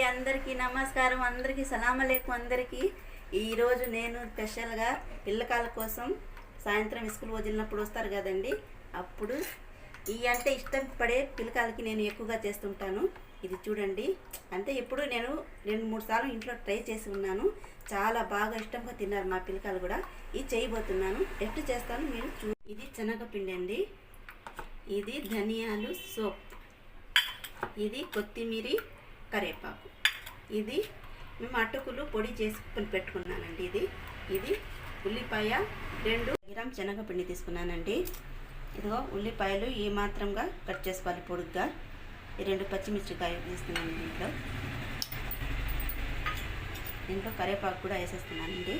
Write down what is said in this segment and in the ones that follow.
అందరికీ నమస్కారం, అందరికీ సలాం అలైకుం. అందరికీ ఈరోజు నేను స్పెషల్గా పిల్లకాయల కోసం సాయంత్రం స్కూల్ వదిలినప్పుడు వస్తారు కదండి, అప్పుడు ఈ అంటే ఇష్టపడే పిల్లకాయలకి నేను ఎక్కువగా చేస్తుంటాను. ఇది చూడండి, అంటే ఇప్పుడు నేను 2-3 సార్లు ఇంట్లో ట్రై చేసి ఉన్నాను. చాలా బాగా ఇష్టంగా తిన్నారు మా పిల్లకాయలు కూడా. ఇది చేయబోతున్నాను, ఎట్లా చేస్తాను మీరు ఇది శనగపిండి అండి, ఇది ధనియాలు సోప్, ఇది కొత్తిమీర కరివేపాకు, ఇది మేము అటుకులు పొడి చేసుకుని పెట్టుకున్నానండి. ఇది ఉల్లిపాయ 2 గ్రామ్ శనగపిండి తీసుకున్నానండి. ఇదిగో ఉల్లిపాయలు ఈ మాత్రంగా కట్ చేసుకోవాలి పొడుగ్గా. 2 పచ్చిమిర్చికాయలు తీసుకున్నాను. దీంట్లో కరివేపాకు కూడా వేసేస్తున్నానండి.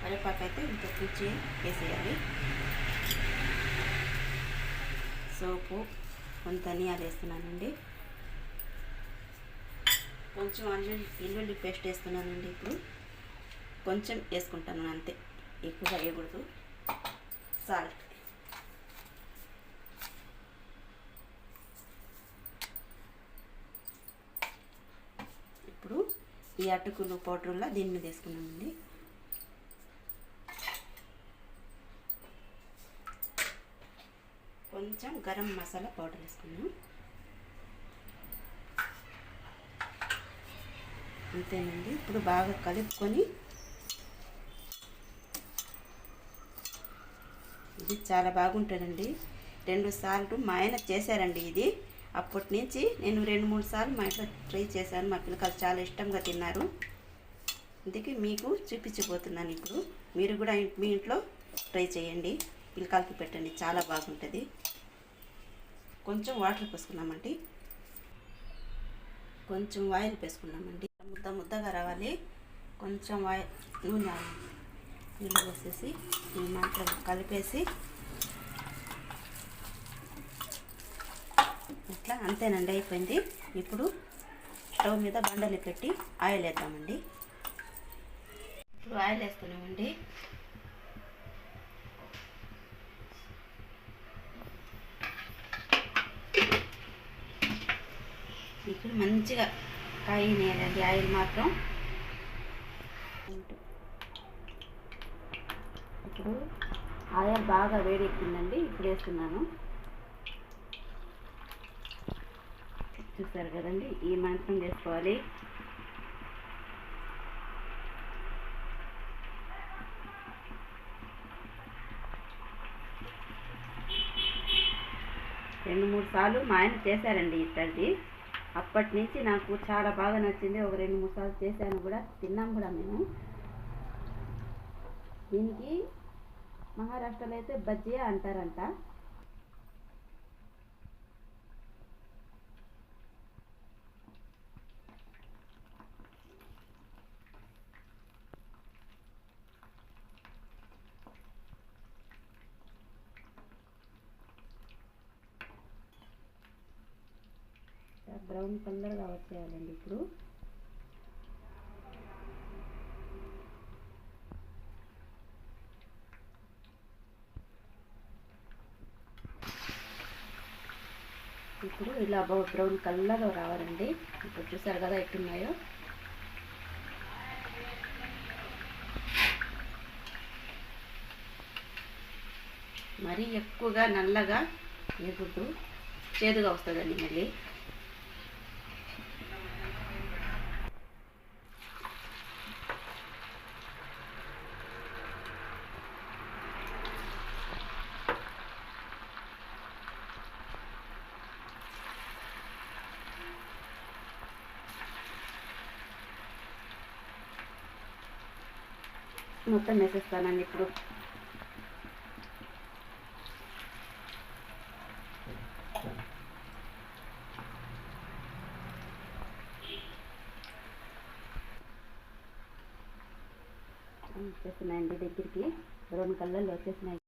కరివేపాకు అయితే ఇంత రుచి వేసేయాలి. సోపు, కొంచెం ధనియాలు వేస్తున్నానండి. కొంచెం వెల్లుల్లి పేస్ట్ వేస్తున్నానండి. ఇప్పుడు కొంచెం వేసుకుంటాను అంతే, ఎక్కువగా వేయకూడదు. సాల్ట్, ఇప్పుడు ఈ అటుకులు పౌడర్లా దీని మీద వేసుకున్నామండి. కొంచెం గరం మసాలా పౌడర్ వేసుకున్నాం. అంతేనండి. ఇప్పుడు బాగా కలుపుకొని, ఇది చాలా బాగుంటుందండి. 2 సార్లు మా ఆయన చేశారండి ఇది. అప్పటి నుంచి నేను 2-3 సార్లు మా ఇంట్లో ట్రై చేశాను. మా పిల్లకాయలు చాలా ఇష్టంగా తిన్నారు. అందుకే మీకు చూపించబోతున్నాను. ఇప్పుడు మీరు కూడా మీ ఇంట్లో ట్రై చేయండి, పిల్లకాయలకి పెట్టండి, చాలా బాగుంటుంది. కొంచెం వాటర్ పోసుకున్నామండి, కొంచెం ఆయిల్ వేసుకున్నామండి. ముద్దగా రావాలి. కొంచెం నూనె నీళ్ళు పోసేసి ఈ మాత్రం కలిపేసి ఇట్లా అంతేనండి, అయిపోయింది. ఇప్పుడు స్టవ్ మీద బండలు పెట్టి ఆయిల్ వేద్దామండి. ఇప్పుడు ఆయిల్ వేస్తున్నామండి. ఇప్పుడు మంచిగా కాయనేయాలండి ఆయిల్ మాత్రం. ఇప్పుడు ఆయిల్ బాగా వేడెక్కిందండి. ఇప్పుడు వేస్తున్నాను. చూస్తారు కదండి, ఈ మాత్రం వేసుకోవాలి. రెండు 3 సార్లు మా ఆయన చేశారండి ఇట్లాంటిది. అప్పటి నుంచి నాకు చాలా బాగా నచ్చింది. ఒక 2-3 సార్లు చేశాను కూడా, తిన్నాం కూడా మేము. దీనికి మహారాష్ట్రలో అయితే బజ్జియా అంటారంట. బ్రౌన్ కలర్గా వచ్చేయాలండి. ఇప్పుడు ఇలా బ్రౌన్ కలర్లో రావాలండి. ఇప్పుడు చూసారు కదా ఎట్టున్నాయో. మరీ ఎక్కువగా నల్లగా వేయకూడదు, చేదుగా వస్తుందండి మళ్ళీ. మొత్తం వేసేస్తానండి. ఇప్పుడు వచ్చేస్తున్నాయండి దగ్గరికి, బ్రౌన్ కలర్లో వచ్చేసినాయి.